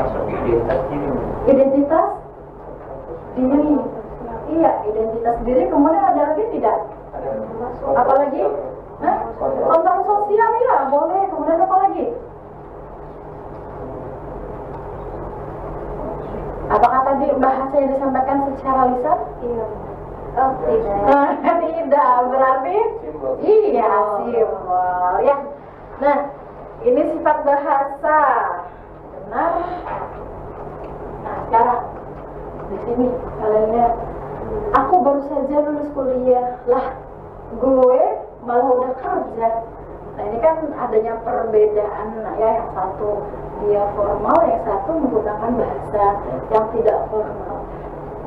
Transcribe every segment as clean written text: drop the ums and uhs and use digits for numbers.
masuk identitas diri. Identitas diri. Iya, identitas diri. Kemudian ada lagi tidak? Apalagi? Kontrak sosial ya, boleh. Kemudian apa lagi? Apakah tadi bahasa yang disampaikan secara lisan? Iya. Oh, tidak. Tidak, berarti iya, simbol ya. Nah, ini sifat bahasa. Benar. Nah, sekarang di sini kalian lihat, aku baru saja lulus kuliah. Lah, gue malah udah kerja. Nah, ini kan adanya perbedaan ya, yang satu dia formal, yang satu menggunakan bahasa yang tidak formal.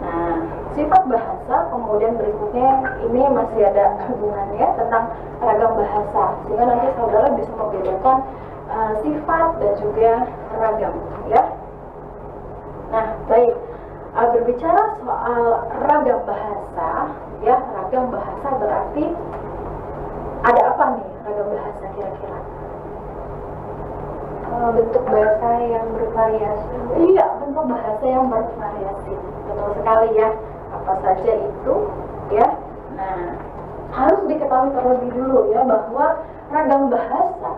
Nah, sifat bahasa, kemudian berikutnya ini masih ada hubungannya tentang ragam bahasa, sehingga nanti saudara bisa membedakan sifat dan juga ragam ya. Nah, baik, berbicara soal ragam bahasa ya, ragam bahasa berarti ada apa nih ragam bahasa kira-kira? Bentuk bahasa yang bervariasi. Iya, bentuk bahasa yang bervariasi. Betul sekali ya. Apa saja itu ya. Nah, harus diketahui terlebih dulu ya bahwa ragam bahasa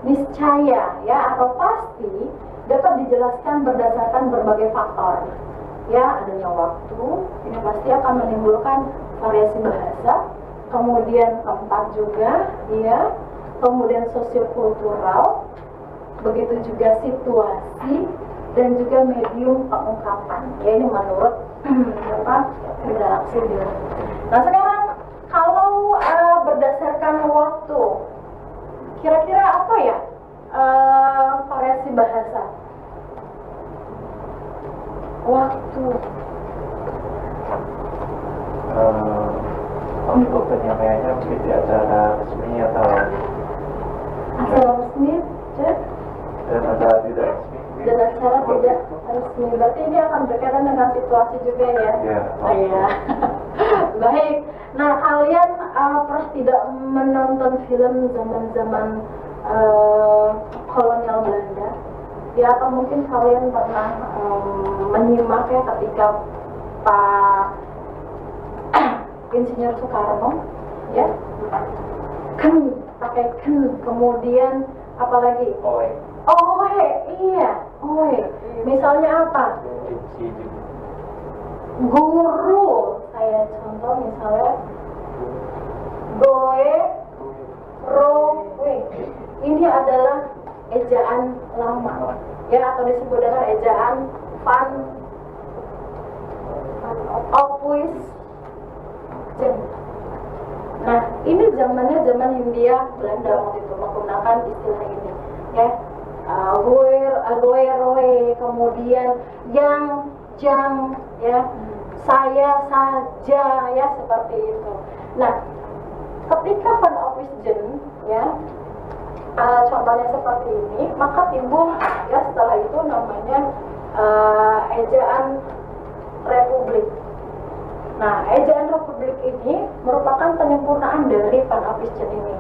niscaya ya atau pasti dapat dijelaskan berdasarkan berbagai faktor. Ya, adanya waktu, ini pasti akan menimbulkan variasi bahasa. Kemudian tempat juga ya. Kemudian sosiokultural, begitu juga situasi dan juga medium pengungkapan. Ya, ini menurut interaksi dia. Nah, sekarang kalau berdasarkan waktu, kira-kira apa ya variasi bahasa? Waktu. Untuk penyampaiannya mungkin di acara resmi atau Acara resmi, dan acara tidak resmi. dan acara tidak resmi. Berarti ini akan berkaitan dengan situasi juga ya? Ya. Oh, iya. Baik. Nah, kalian pernah tidak menonton film zaman-zaman kolonial Belanda? Ya, atau mungkin kalian pernah menyimak ya ketika Pak Insinyur Soekarno ya pakai kemudian apalagi iya misalnya apa guru, saya contoh misalnya goe rowe, ini adalah ejaan lama ya, atau disebut dengan ejaan van Ophuis. Nah, ini zamannya zaman Hindia Belanda waktu itu menggunakan istilah ini ya, goeroe, kemudian yang jang ya, saya saja ya, seperti itu. Nah, ketika Van Ophuisgen ya contohnya seperti ini, maka timbul ya setelah itu namanya ejaan republik. Nah, ejaan republik ini merupakan penyempurnaan dari Van Ophuisgen ini.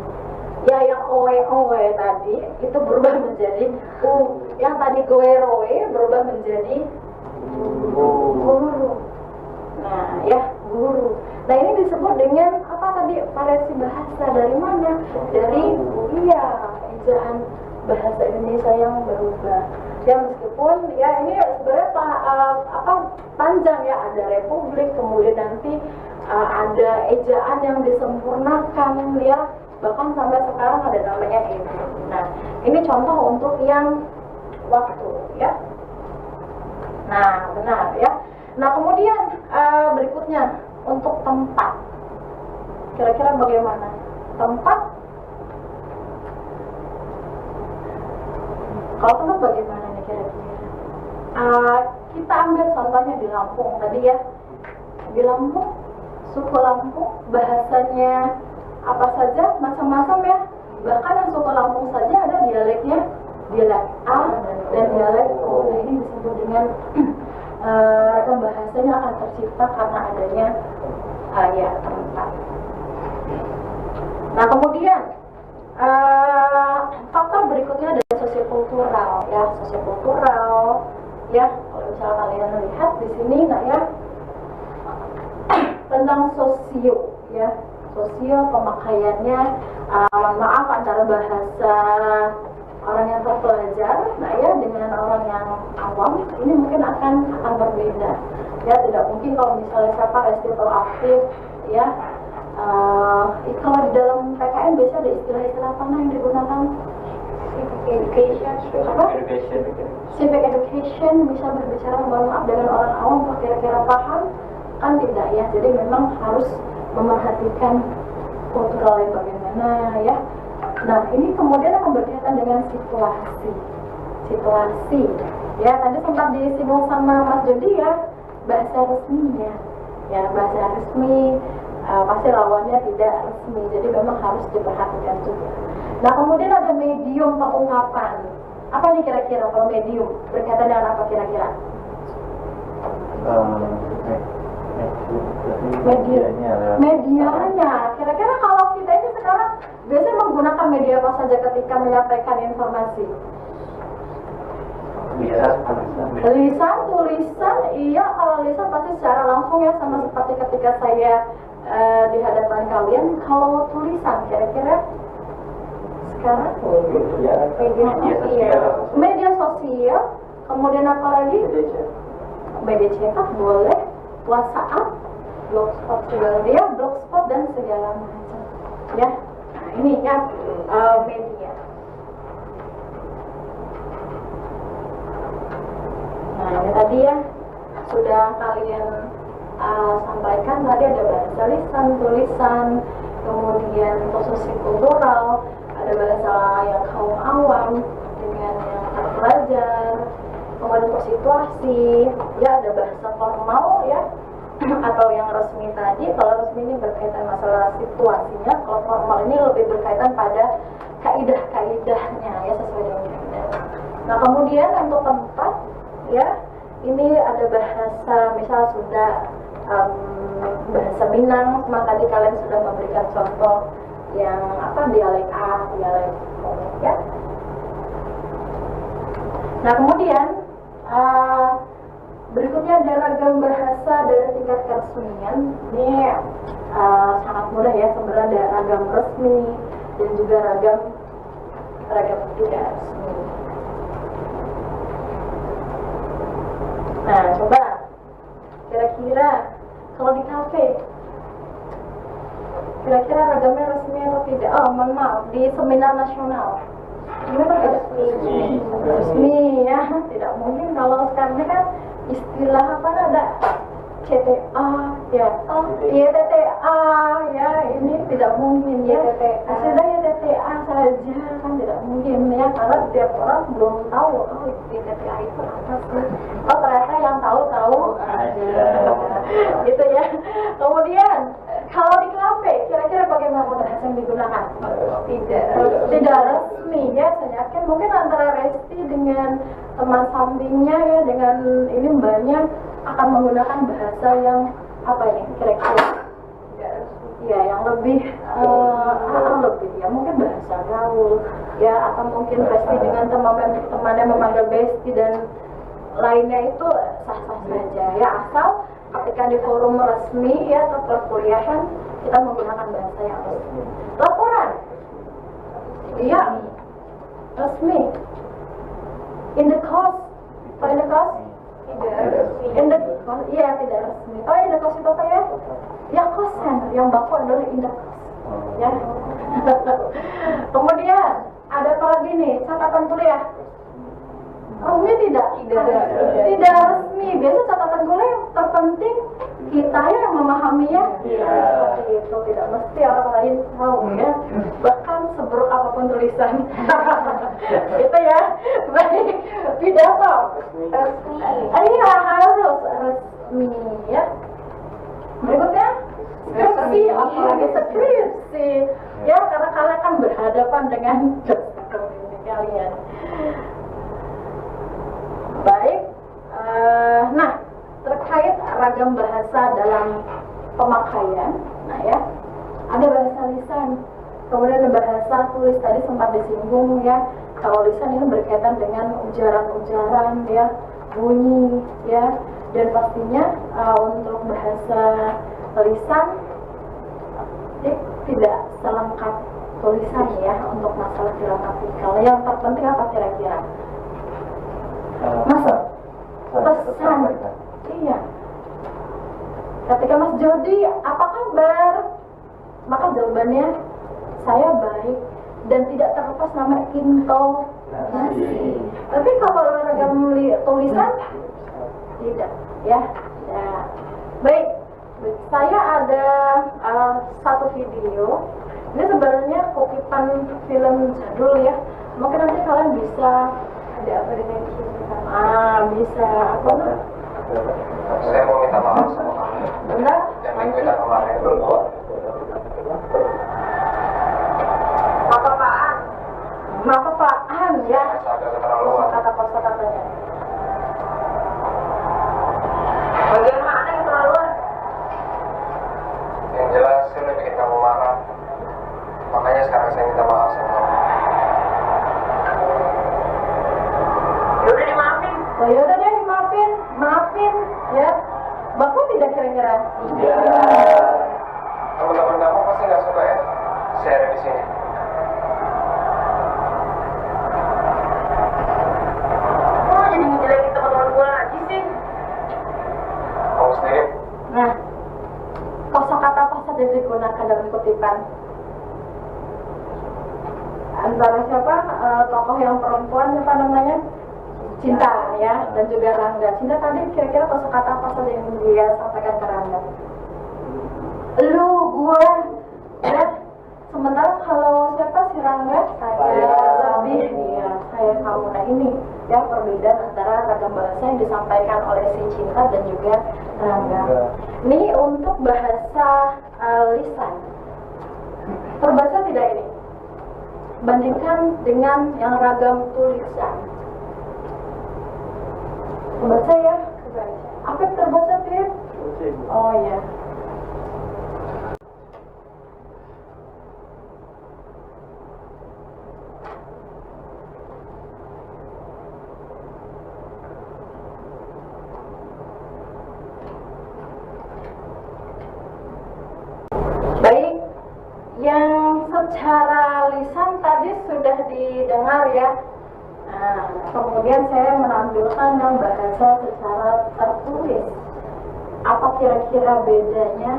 Ya, yang oe tadi itu berubah menjadi yang tadi goeroe berubah menjadi guru. Nah, ya, guru. Nah, ini disebut dengan apa tadi? Variasi bahasa. Dari mana? Dari ejaan bahasa Indonesia yang berubah. Ya, meskipun ya ini sebenarnya panjang ya, ada republik, kemudian nanti ada ejaan yang disempurnakan ya, bahkan sampai sekarang ada namanya ini. Nah, ini contoh untuk yang waktu ya. Nah, benar ya. Nah, kemudian berikutnya untuk tempat. Kira-kira bagaimana? Tempat. Kalau tempat bagaimana nih kira-kira? Kita ambil contohnya di Lampung tadi ya. Di Lampung, suku Lampung bahasanya apa saja, macam-macam ya. Bahkan yang suku Lampung saja ada dialeknya, dialek A dan dialek O. Nah, ini disebut dengan ragam bahasanya akan tercipta karena adanya tempat. Nah, kemudian faktor berikutnya adalah sosiokultural ya, sosiokultural ya. Kalau misalnya kalian lihat di sini, nah ya, tentang sosio, ya, sosio pemakaiannya, mohon maaf antara bahasa orang yang terpelajar, nah ya, dengan orang yang awam, ini mungkin akan berbeda, ya. Tidak mungkin kalau misalnya siapa resti atau aktif, ya. Kalau di dalam PKN biasanya ada istilah-istilah apa yang digunakan? Civic education bisa berbicara, mohon maaf, dengan orang awam kira-kira paham kan tidak, ya. Jadi memang harus memerhatikan kulturalnya bagaimana, ya. Nah, ini kemudian akan berkaitan dengan situasi, ya. Tadi sempat disinggung sama Mas Jody, ya, bahasa resminya, ya, bahasa resmi pasti lawannya tidak resmi, jadi memang harus diperhatikan juga. Nah, kemudian ada medium pengungkapan. Apa nih kira-kira kalau medium? Berkaitan dengan apa kira-kira? Medianya. Kira-kira kalau kita ini sekarang biasanya menggunakan media apa saja ketika menyampaikan informasi? Lisan, tulisan, iya. Kalau lisan pasti secara langsung, ya, sama seperti ketika saya di hadapan kalian. Kalau tulisan kira-kira sekarang media sosial, kemudian apa lagi? Media cetak boleh, WhatsApp, blogspot juga, ya, blogspot dan segala macam, ya. Nah, ini ya, media. Nah, ini tadi, ya, sudah kalian sampaikan. Tadi ada bahasa lisan, tulisan, kemudian posisi kultural, ada bahasa yang kaum awam dengan yang terpelajar, kemudian untuk situasi, ya, ada bahasa formal, ya, atau yang resmi tadi. Kalau resmi ini berkaitan masalah situasinya, kalau formal ini lebih berkaitan pada kaidah-kaidahnya, ya, sesuai dengan kaidah. Nah, kemudian untuk tempat, ya, ini ada bahasa, misal sudah bahasa Minang, maka tadi kalian sudah memberikan contoh yang apa, dialek A, dialek O, ya. Nah, kemudian berikutnya ada ragam bahasa dari tingkat keresmian. Ini sangat mudah, ya, sebenarnya ada ragam resmi dan juga ragam tidak resmi. Nah, coba kira-kira kalau di kafe, kira-kira ragamnya resmi atau tidak? Oh, mohon maaf, di seminar nasional gimana? Resmi, ya. Tidak mungkin kalau sekarang kan istilah apa, ada CTA, ya, YTTA, ya, ini tidak mungkin, ya. Sudah YTTA saja kan tidak mungkin, ya, karena setiap orang belum tahu, oh, YTTA itu apa sih. Oh, ternyata yang tahu aja, gitu, ya. Kemudian kalau di kafe, kira-kira bagaimana bahasa yang digunakan? Tidak resmi, ya. Saya yakin mungkin antara Resti dengan teman sampingnya, ya, dengan ini mbaknya akan menggunakan bahasa yang apa ini kira-kira? Ya, yang lebih ya, mungkin bahasa gaul, ya, atau mungkin Resti dengan temannya memanggil Besti dan lainnya itu sah-sah saja, ya, asal ketika di forum resmi, ya, atau perkuliahan kita menggunakan bahasa yang resmi. Laporan, iya, resmi. In the course, in the course, iya, tidak resmi. Oh, in the course itu apa, ya? Ya, kosan, yang baku adalah in the course, ya. Kemudian ada apa lagi nih? Catatan kuliah. Resmi tidak resmi. Biasa catatan kuliah yang terpenting kita, ya, yang memahaminya. Seperti itu, tidak mesti orang lain tahu, ya. Bahkan seburuk apapun tulisan. Itu, ya. Baik, pidato resmi. Iya, harus resmi, ya. Berikutnya skripsi, apalagi skripsi, ya, karena kalian kan berhadapan dengan dosen kalian. Baik, nah, terkait ragam bahasa dalam pemakaian, nah, ya, ada bahasa lisan, kemudian ada bahasa tulis. Tadi sempat disinggung, ya, kalau lisan ini berkaitan dengan ujaran-ujaran, ya, bunyi ya, dan pastinya untuk bahasa lisan tidak selengkap tulisan ya untuk masalah gramatikal. Yang terpenting apa kira-kira? Masuk pesan. Iya. Ketika Mas Jody, apa kabar? Maka jawabannya saya baik dan tidak terlepas nama intonasi. Tapi kalau ragam tulisan tidak ya. Ya. Baik. Saya ada satu video. Ini sebenarnya kutipan film jadul ya. Mungkin nanti kalian bisa ada apa dengan bisa apa? Saya mau minta maaf sama kamu. Benar? Yang minggu kita kemarin dulu. Maaf-maafan ya. Agak keterlaluan. Kata-katanya. Bagian mana yang keterlaluan? Yang jelas saya udah bikin kamu marah. Makanya sekarang saya minta maaf sama kamu. Ya udah dimaafin. Oh ya udah deh dimaafin, maafin ya. Bapak tidak kira-kira? Iya. Teman-teman kamu pasti nggak suka ya saya ada di sini. Oh jadi ngejelekin teman-teman gue lagi sih. Kamu sendiri Nah, kosakata apa saja digunakan dalam kutipan? Antara siapa? Tokoh yang perempuan siapa namanya? Cinta ya, dan juga Rangga. Cinta tadi kira-kira kosakata apa saja yang dia sampaikan ke Rangga? Lu, gua, ya. Sementara kalau siapa si Rangga? Saya lebih, ya, saya kamu. Nah ini ya perbedaan antara ragam bahasa yang disampaikan oleh si Cinta dan juga Rangga. Ini untuk bahasa lisan. Terbaca tidak ini? Bandingkan dengan yang ragam tulisan. Terbaca ya? Apa yang terbaca, Fir? Oh ya. Baik, yang secara lisan tadi sudah didengar ya. Nah, kemudian saya menampilkan yang bahasa secara tertulis. Apa kira-kira bedanya?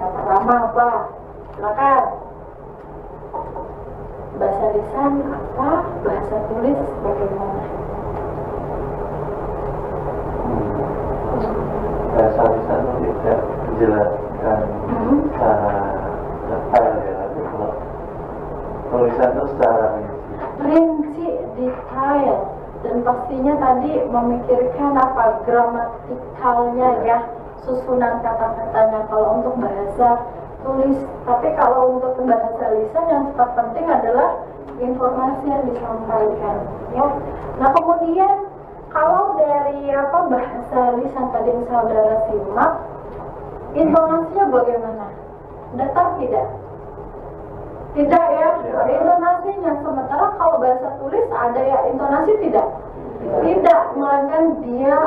Yang pertama apa? Silakan. Bahasa lisan apa? Bahasa tulis bagaimana? Bahasa lisan itu tidak dijelaskan secara detail ya, tapi kalau tulisan itu secara rinci, detail, dan pastinya tadi memikirkan apa gramatikalnya ya, susunan kata-katanya kalau untuk bahasa tulis. Tapi kalau untuk bahasa lisan yang terpenting adalah informasi yang disampaikan ya. Nah kemudian kalau dari apa bahasa lisan tadi yang saudara simak, intonasinya bagaimana? Datar tidak? Tidak ya, ada intonasinya. Sementara kalau bahasa tulis ada ya intonasi tidak? Tidak, melainkan dia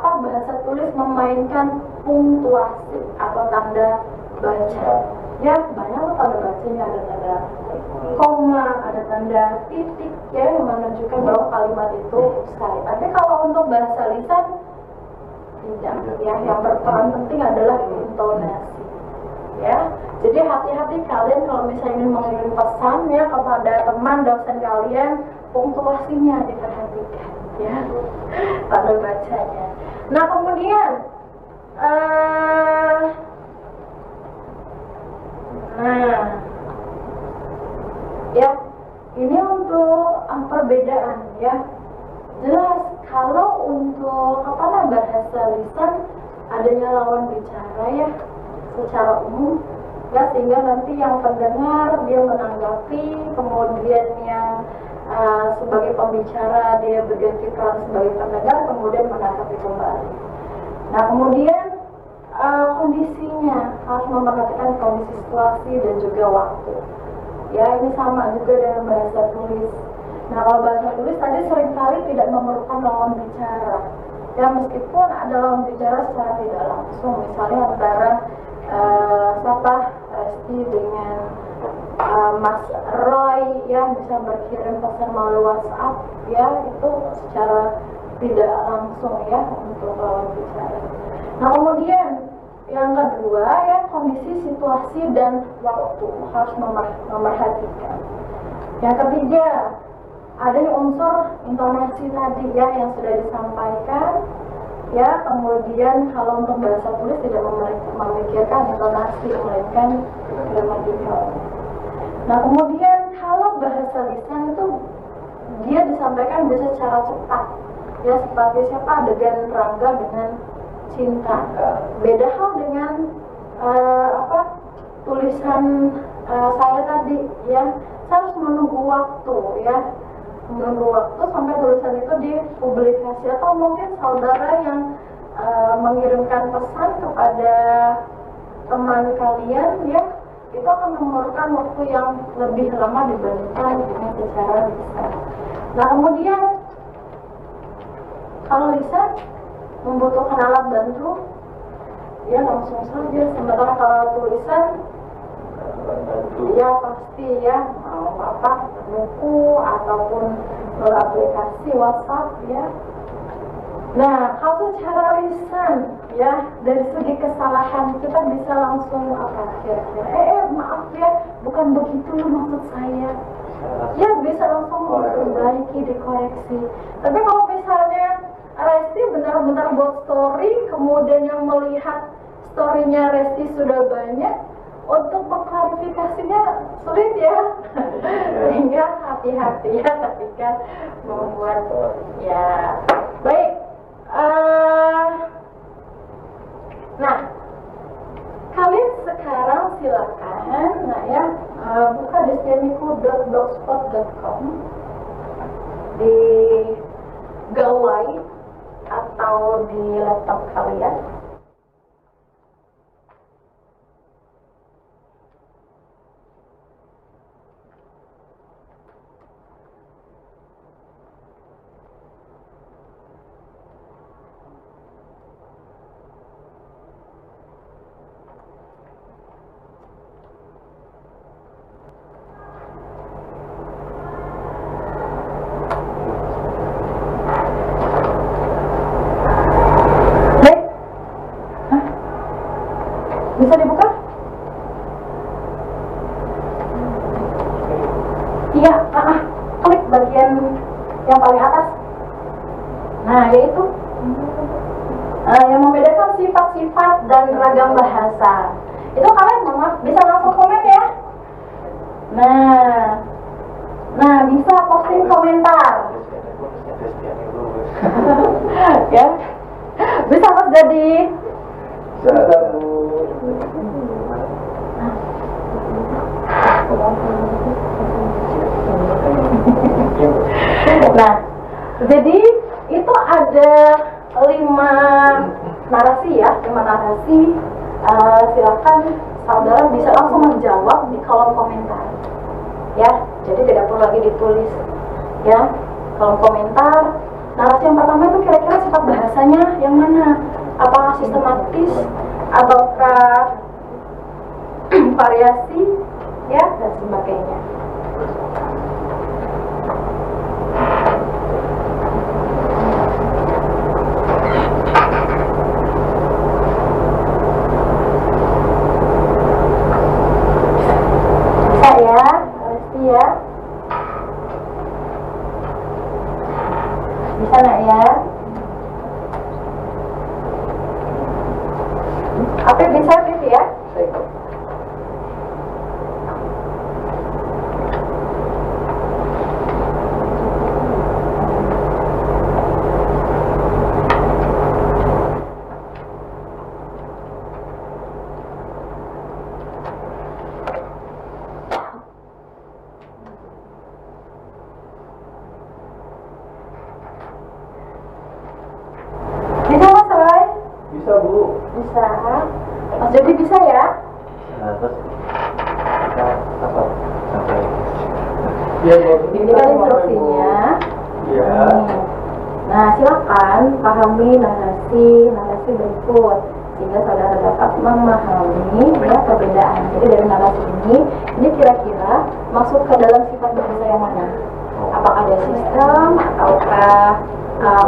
bahasa tulis memainkan punktuasi atau tanda baca. Ya banyak loh tanda bacanya, ada tanda koma, ada tanda titik ya yang menunjukkan bahwa kalimat itu usai. Tapi kalau untuk bahasa lisan tidak ya, yang berperan penting adalah intonasi. Ya, jadi hati-hati kalian kalau misalnya ingin mengirim pesan ya kepada teman dosen kalian, punktuasinya diperhatikan ya, tanda bacanya. Nah kemudian ya ini untuk perbedaan ya. Jelas kalau untuk bahasa lisan adanya lawan bicara ya secara umum ya, sehingga nanti yang pendengar dia menanggapi, kemudian yang sebagai pembicara dia berganti peran sebagai pendengar, kemudian menanggapi kembali. Nah kemudian kondisinya harus memperhatikan kondisi situasi dan juga waktu. Ya ini sama juga dengan bahasa tulis. Nah, kalau bahasa tulis tadi seringkali tidak memerlukan lawan bicara. Ya, meskipun ada lawan bicara secara tidak langsung, misalnya antara siapa Resti dengan Mas Roy, ya bisa berkirim pesan melalui WhatsApp, ya itu secara tidak langsung ya untuk lawan bicara. Nah, kemudian yang kedua ya, kondisi, situasi, dan waktu harus memerhatikan. Yang ketiga, adanya unsur intonasi tadi ya yang sudah disampaikan ya. Kemudian kalau untuk bahasa tulis tidak memikirkan intonasi melainkan gramatikal. Nah, kemudian kalau bahasa lisan itu dia disampaikan bisa secara cepat ya, seperti siapa adegan Rangga dengan Cinta. Beda hal dengan tulisan saya tadi ya, saya harus menunggu waktu ya, menunggu waktu sampai tulisan itu dipublikasi, atau mungkin saudara yang mengirimkan pesan kepada teman kalian ya, itu akan memerlukan waktu yang lebih lama dibandingkan dengan secara lisan. Nah, kemudian kalau lisan membutuhkan alat bantu ya langsung saja, sementara kalau tulisan ya pasti ya mau buku ataupun aplikasi WhatsApp ya. Nah, kalau secara lisan ya, dari segi kesalahan kita bisa langsung kira-kira maaf ya, bukan begitu maksud saya ya, bisa langsung diperbaiki, dikoreksi. Tapi kalau misalnya Resti benar-benar buat story, kemudian yang melihat storynya Resti sudah banyak, untuk mengklarifikasinya sulit ya. Sehingga hati-hati ya ketika membuat ya. Baik, nah kalian sekarang silakan buka destianiku.blogspot.com di gawai atau di laptop kalian. Bisa dibuka? Iya, klik bagian yang paling atas. Nah, yaitu yang membedakan sifat-sifat dan ragam bahasa. Itu kalian bisa langsung komen ya. Nah bisa posting komentar. Ya, bisa mas jadi. Nah, jadi itu ada 5 narasi ya, 5 narasi. Silakan saudara bisa langsung menjawab di kolom komentar. Ya, jadi tidak perlu lagi ditulis. Ya, kolom komentar. Narasi yang pertama itu kira-kira sifat bahasanya yang mana? Apakah sistematis ataukah variasi ya dan sebagainya. Bisa ya, Resti ya. Bisa nggak ya? Apa bisa gitu ya? Bisa Mas Roy? Bisa Bu. Bisa. Mas Jody bisa ya? Nah, terus kita apa sampai Ini kan instruksinya. Ya. Nah, silakan pahami narasi berikut sehingga saudara dapat memahami ya perbedaan. Jadi dari narasi ini kira-kira masuk ke dalam sifat bahasa yang mana? Apakah ada sistem, ataukah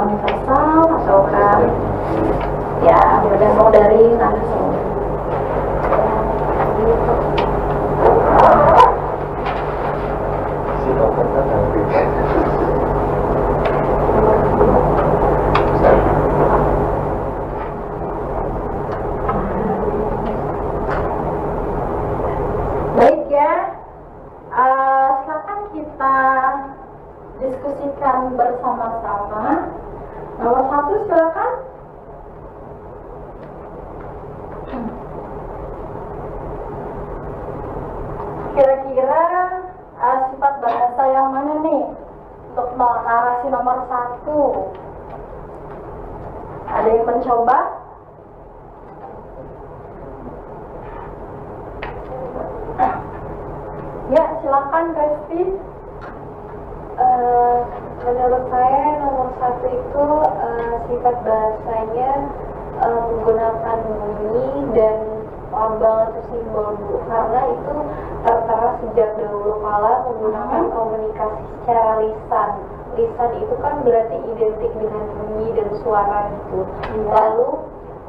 universal, ataukah ya bergantung dari narasi. Baik ya, silakan kita diskusikan bersama-sama. Nomor 1 silakan. Kira-kira sifat bahasa yang mana nih untuk narasi nomor 1? Ada yang mencoba? Ya, silakan Resti. Menurut saya nomor 1 itu sifat bahasanya menggunakan bunyi dan lambang atau simbol, Bu, karena itu tertera sejak dahulu kala menggunakan komunikasi secara lisan. Lisan itu kan berarti identik dengan bunyi dan suara gitu. Lalu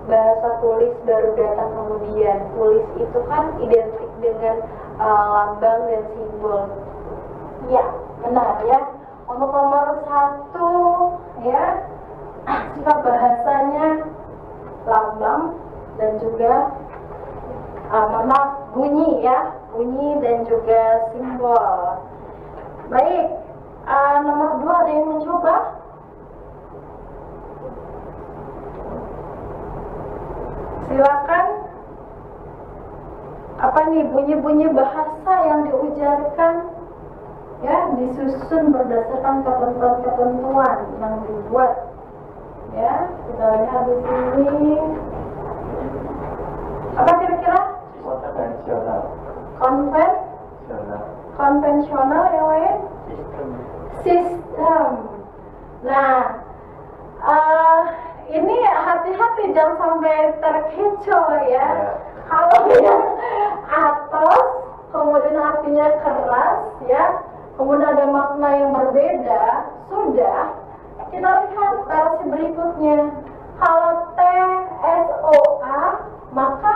bahasa tulis baru datang kemudian. Tulis itu kan identik dengan lambang dan simbol. Ya, benar ya. Untuk nomor 1 ya, sifat bahasanya lambang dan juga bunyi ya, bunyi dan juga simbol. Baik, nomor 2 ada yang mencoba? Silakan. Apa nih bunyi-bunyi bahasa yang diujarkan? Ya, disusun berdasarkan ketentuan-ketentuan yang dibuat. Ya, kita lihat di sini. Apa kira-kira? Konvensional yang lain? Sistem. Nah, ini hati-hati jangan sampai terkecoh ya. Kalau yang atas kemudian artinya keras ya, kemudian ada makna yang berbeda, sudah kita lihat versi berikutnya. Kalau TSOA, maka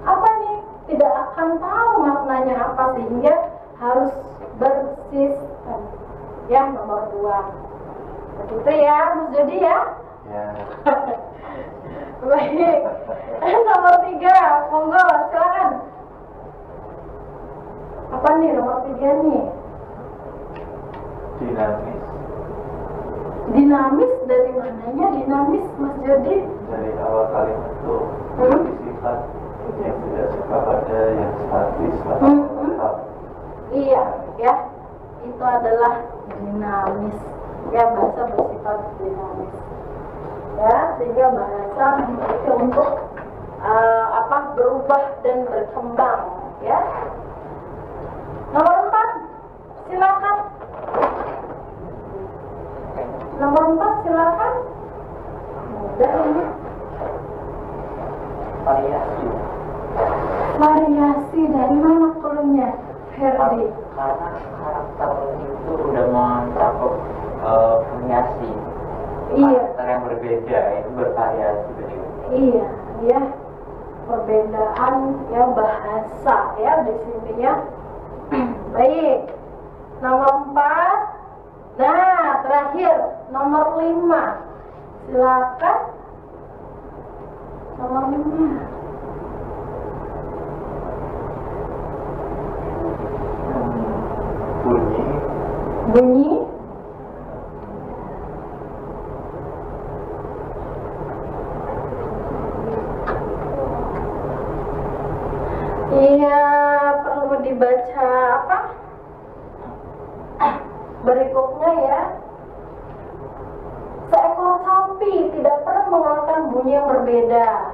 apa nih? Tidak akan tahu maknanya apa, sehingga harus bersistem. Ya, nomor 2. Begitu ya, Mas Jody ya? Ya. Baik. Nomor 3, monggo silakan. Apa nih nomor 3 nih? Dinamis. Dinamis dari mananya dinamis, Mas Jody? Dari awal kalimat itu sifat yang tidak suka pada yang statis atau tetap. Iya, ya. Itu adalah dinamis. Ya, bahasa bersifat dinamis. Ya, sehingga bahasa memiliki untuk berubah dan berkembang, ya. Nomor 4, silakan. Nomor 4, silakan. Mudah ini. Variasi. Variasi dari mana cluenya, Ferdi? Karena karakter itu udah mencakup variasi. Iya. Karakter yang berbeda itu bervariasi begitu. Iya, ya. Perbedaan ya bahasa ya di sini ya. Baik. Nomor 4. Nah, terakhir nomor 5. Silakan. Nomor 5. Bunyi. Iya, perlu dibaca apa? Berikutnya ya. Seekor sapi tidak pernah mengeluarkan bunyi yang berbeda.